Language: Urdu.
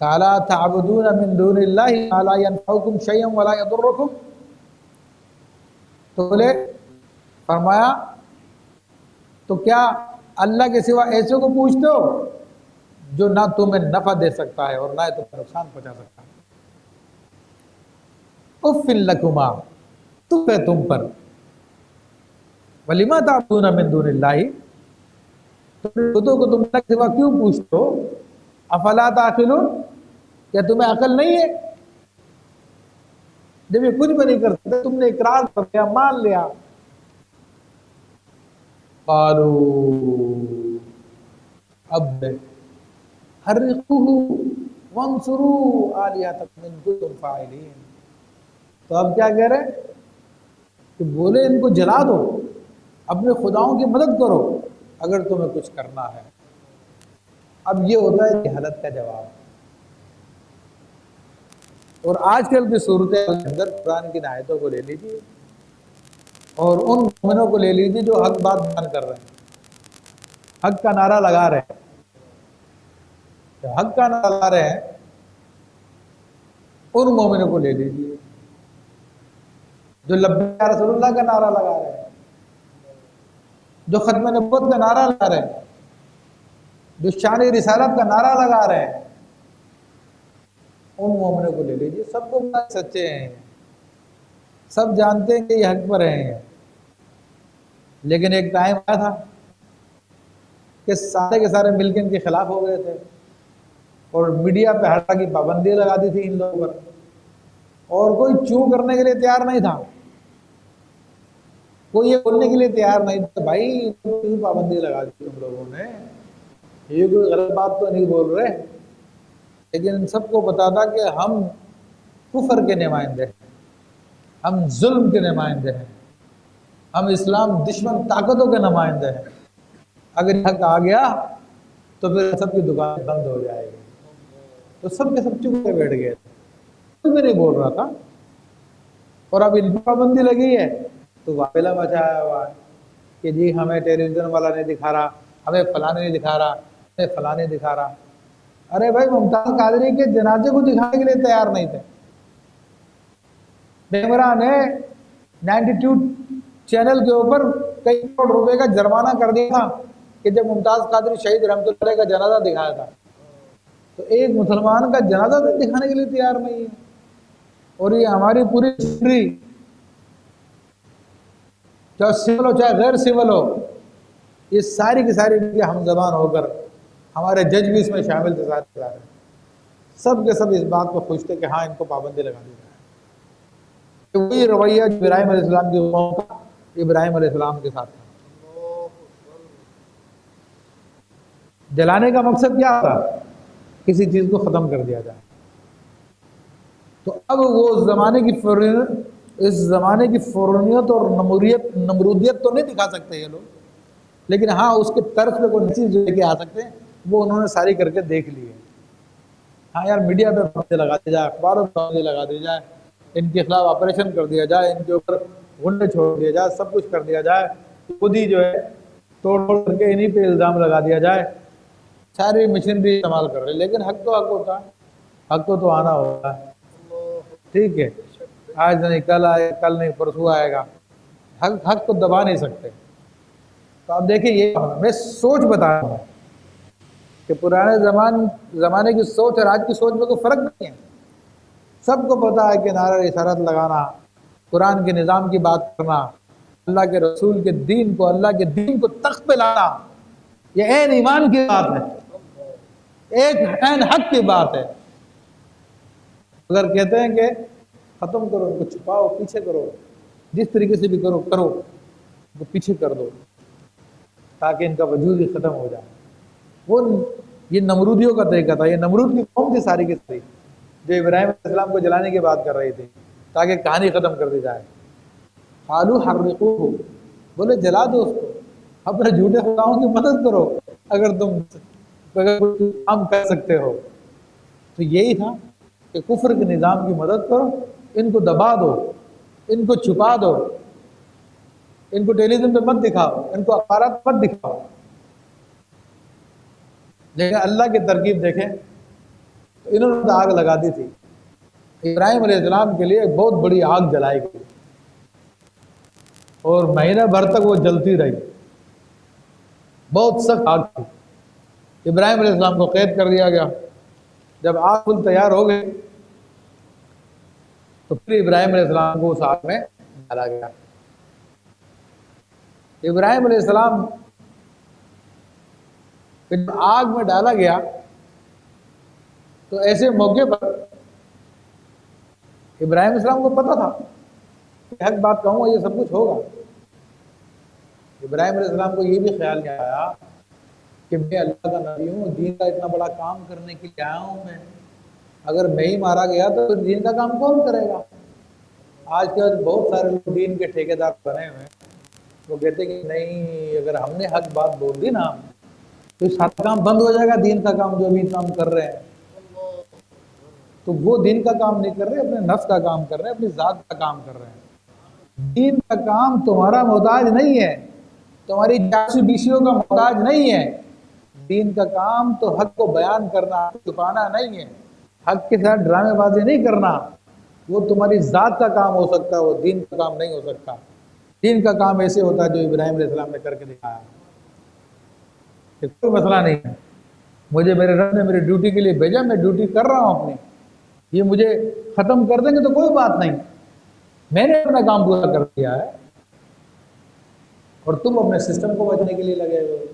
قَالَ تَعْبُدُونَ مِن دُونِ اللَّهِ مَا لَا يَنفَعُكُمْ شَيْئًا وَلَا يَضُرُّكُمْ، تو بولے فرمایا تو کیا اللہ کے سوا ایسے کو پوچھتے ہو جو نہ تمہیں نفع دے سکتا ہے اور نہ تمہیں نقصان پہنچا سکتا ہے؟ اف لکما، تف ہے تم پر، وَلِمَا تَعْبُدُونَ مِن دُونِ اللَّهِ، تو کو تم اللہ کے سوا کیوں پوچھتے ہو؟ افلا تعقلون، کیا تمہیں عقل نہیں ہے؟ جب یہ کچھ بھی نہیں کر سکتے، تم نے اقرار کر لیا، مان لیا۔ قالوا، اب حرقوه وانصروا آلہتکم ان کنتم فاعلین، تو اب کیا کہہ رہے ہیں کہ بولے ان کو جلا دو، اپنے خداؤں کی مدد کرو اگر تمہیں کچھ کرنا ہے۔ اب یہ ہوتا ہے کہ حالت کا جواب۔ اور آج کل کی صورتحال کے اندر قرآن کی آیتوں کو لے لیجیے اور ان مومنوں کو لے لیجیے جو حق بات بیان کر رہے ہیں، حق کا نعرہ لگا رہے ہیں، جو حق کا نعرہ لگا رہے ہیں ان مومنوں کو لے لیجیے جو لبیک یا رسول اللہ کا نعرہ لگا رہے ہیں، جو ختم نبوت کا نعرہ لگا رہے ہیں، جو شان رسالت کا نعرہ لگا رہے ہیں، ان مومنوں کو لے لیجیے۔ سب کو سچے ہیں، سب جانتے ہیں کہ یہ حق پر ہیں، لیکن ایک ٹائم آیا تھا کہ سارے کے سارے مل کے ان کے خلاف ہو گئے تھے اور میڈیا پہ ہر طرح کی پابندی لگا دی تھی ان لوگوں پر، اور کوئی چوں کرنے کے لیے تیار نہیں تھا، کوئی یہ بولنے کے لیے تیار نہیں تھا بھائی کیوں پابندی لگا دی تم لوگوں نے، یہ کوئی غلط بات تو نہیں بول رہے، لیکن ان سب کو پتا تھا کہ ہم کفر کے نمائندے ہیں، ہم ظلم کے نمائندے ہیں، ہم اسلام دشمن طاقتوں کے نمائندے ہیں، اگر حق آ گیا تو پھر سب کی دکان بند ہو جائے گی۔ تو سب کے سب چپ کے بیٹھ گئے تھے، کوئی بھی نہیں بول رہا تھا، اور اب ان پر پابندی لگی ہے تو واپلہ مچایا ہوا ہے کہ جی ہمیں ٹیلی ویژن والا نہیں دکھا رہا، ہمیں فلاں نہیں دکھا رہا، ہمیں فلاں نہیں دکھا رہا۔ ارے بھائی ممتاز قادری کے جنازے کو دکھانے کے لیے تیار نہیں تھے، کیمرہ نے 92 چینل کے اوپر کئی کروڑ روپے کا جرمانہ کر دیا تھا کہ جب ممتاز قادری شہید رحمت اللہ علیہ کا جنازہ دکھایا تھا، تو ایک مسلمان کا جنازہ دکھانے کے لیے تیار نہیں ہے۔ اور یہ ہماری پوری ہسٹری، چاہے سول ہو چاہے غیر سول ہو، یہ ساری کی ساری ہم زبان ہو کر ہمارے جج بھی اس میں شامل تھے، سب کے سب اس بات کو خوش تھے کہ ہاں ان کو پابندی لگا دی جائے۔ وہی رویہ جو ابراہیم علیہ السلام کی قوم کا ابراہیم علیہ السلام کے ساتھ تھا۔ جلانے کا مقصد کیا تھا؟ کسی چیز کو ختم کر دیا جائے۔ تو اب وہ اس زمانے کی فرونیت اور نمرودیت تو نہیں دکھا سکتے یہ لوگ، لیکن ہاں اس کے طرف پہ کوئی چیز لے کے آ سکتے ہیں، وہ انہوں نے ساری کر کے دیکھ لی ہے۔ ہاں یار میڈیا پہ پابندی لگا دی جائے، اخباروں پہ پابندی لگا دی جائے، ان کے خلاف آپریشن کر دیا جائے، ان کے اوپر غنڈے چھوڑ دیا جائے، سب کچھ کر دیا جائے، خود ہی جو ہے توڑ کر کے انہی پہ الزام لگا دیا جائے، ساری مشینری استعمال کر رہے، لیکن حق تو حق ہوتا ہے، حق تو آنا ہوتا ہے، ٹھیک ہے، آج نہیں کل آئے، کل نہیں پرسوں آئے گا، حق کو دبا نہیں سکتے۔ تو آپ دیکھیں یہ میں سوچ بتا رہا ہوں کہ پرانے زمانے کی سوچ اور آج کی سوچ میں کوئی فرق نہیں ہے۔ سب کو پتا ہے کہ نعرہ رسالت لگانا، قرآن کے نظام کی بات کرنا، اللہ کے رسول کے دین کو، اللہ کے دین کو تخت پہ لانا، یہ عین ایمان کی بات ہے، ایک عین حق کی بات ہے۔ اگر کہتے ہیں کہ ختم کرو ان کو، چھپاؤ، پیچھے کرو، جس طریقے سے بھی کرو ان کو پیچھے کر دو تاکہ ان کا وجود ہی ختم ہو جائے۔ وہ یہ نمرودیوں کا طریقہ تھا، یہ نمرود کی قوم تھی ساری کی ساری، جو ابراہیم علیہ السلام کو جلانے کی بات کر رہی تھی تاکہ کہانی ختم کر دی جائے۔ قالوا حرقوه، بولے جلا دو اس کو، اپنے جھوٹے خداؤں کی مدد کرو اگر تم کوئی کام کر سکتے ہو۔ تو یہی تھا کہ کفر کے نظام کی مدد کرو، ان کو دبا دو، ان کو چھپا دو، ان کو ٹیلی ویژن پہ مت دکھاؤ، ان کو اخبارات مت دکھاؤ۔ لیکن اللہ کی ترکیب دیکھیں، تو انہوں نے آگ لگا دی تھی، ابراہیم علیہ السلام کے لیے ایک بہت بڑی آگ جلائی گئی اور مہینہ بھر تک وہ جلتی رہی، بہت سخت آگ تھی۔ ابراہیم علیہ السلام کو قید کر دیا گیا۔ جب آگ کل تیار ہو گئی تو پھر ابراہیم علیہ السلام کو اس آگ میں ڈالا گیا۔ ابراہیم علیہ السلام جب آگ میں ڈالا گیا تو ایسے موقع پر ابراہیم علیہ السلام کو پتا تھا کہ حق بات کہوں گا یہ سب کچھ ہوگا۔ ابراہیم علیہ السلام کو یہ بھی خیال نہیں آیا کہ میں اللہ کا نبی ہوں، دین کا اتنا بڑا کام کرنے کے لیے آیا ہوں میں، اگر میں ہی مارا گیا تو پھر دین کا کام کون کرے گا؟ آج کل بہت سارے لوگ دین کے ٹھیکیدار بنے ہوئے ہیں، وہ کہتے کہ نہیں اگر ہم نے حق بات بول دی نا تو سارا کام بند ہو جائے گا، دین کا کام جو بھی کام کر رہے ہیں۔ تو وہ دین کا کام نہیں کر رہے، اپنے نفس کا کام کر رہے ہیں، اپنی ذات کا کام کر رہے ہیں۔ دین کا کام تمہارا محتاج نہیں ہے، تمہاری جاسی بیسیوں کا محتاج نہیں ہے۔ دین کا کام تو حق کو بیان کرنا، چھپانا نہیں ہے، حق کے ساتھ ڈرامے بازی نہیں کرنا۔ وہ تمہاری ذات کا کام ہو سکتا ہے، وہ دین کا کام نہیں ہو سکتا۔ دین کا کام ایسے ہوتا ہے جو ابراہیم علیہ السلام نے کر کے دکھایا، کہ کوئی مسئلہ نہیں ہے، مجھے میرے رب نے میری ڈیوٹی کے لیے بھیجا، میں ڈیوٹی کر رہا ہوں اپنی، یہ مجھے ختم کر دیں گے تو کوئی بات نہیں، میں نے اپنا کام پورا کر دیا ہے اور تم اپنے سسٹم کو بچنے کے لیے لگے ہوئے ہو۔